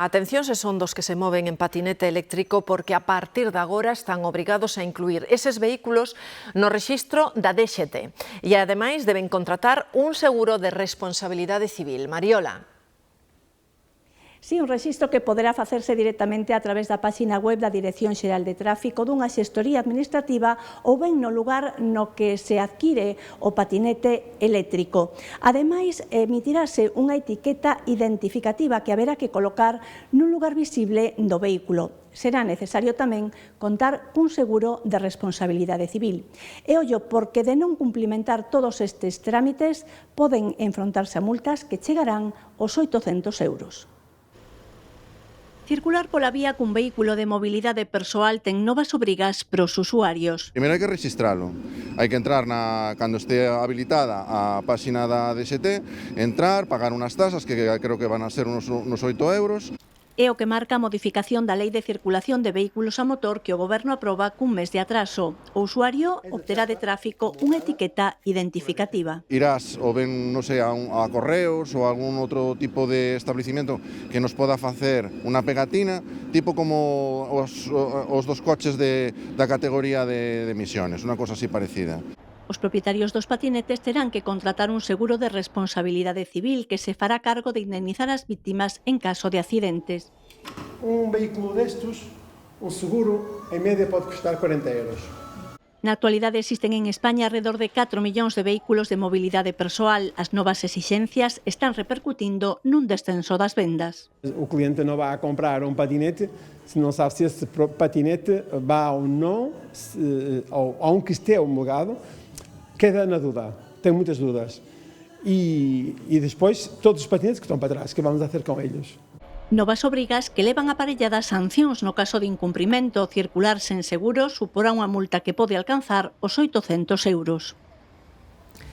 Atención se son dos que se moven en patinete eléctrico porque a partir de agora están obrigados a incluir eses vehículos no rexistro da DXT e ademais deben contratar un seguro de responsabilidade civil. Mariola. Si, un rexistro que poderá facerse directamente a través da páxina web da Dirección Xeral de Tráfico dunha xestoría administrativa ou ben no lugar no que se adquire o patinete eléctrico. Ademais, emitirase unha etiqueta identificativa que haberá que colocar nun lugar visible do vehículo. Será necesario tamén contar cun seguro de responsabilidade civil. E ollo, porque de non cumplimentar todos estes trámites poden enfrontarse a multas que chegarán aos 800 euros. Circular pola vía cun vehículo de mobilidade persoal ten novas obrigas para os usuarios. Primeiro hai que registralo, hai que entrar cando este habilitada a páxina da DXT, entrar, pagar unhas tasas que creo que van a ser unos 8 euros. É o que marca a modificación da Lei de Circulación de Vehículos a Motor que o Goberno aproba cun mes de atraso. O usuario obterá de tráfico unha etiqueta identificativa. Irás ou ben, non sei, a correos ou algún outro tipo de establecimiento que nos poda facer unha pegatina, tipo como os dos coches da categoría de emisiones, unha cosa así parecida. Os propietarios dos patinetes terán que contratar un seguro de responsabilidade civil que se fará cargo de indemnizar as vítimas en caso de accidentes. Un vehículo destos, un seguro, en media pode custar 40 euros. Na actualidade existen en España alrededor de 4 millóns de vehículos de mobilidade persoal. As novas exixencias están repercutindo nun descenso das vendas. O cliente non vai a comprar un patinete se non sabe se esse patinete vai ou non, aunque esteja homologado, queda na dúda, ten muitas dúdas. E despois, todos os patinetes que estão para trás, que vamos fazer com eles? Novas obrigas que levan aparelladas sancións no caso de incumprimento. Circular sen seguro suporá unha multa que pode alcanzar os 800 euros.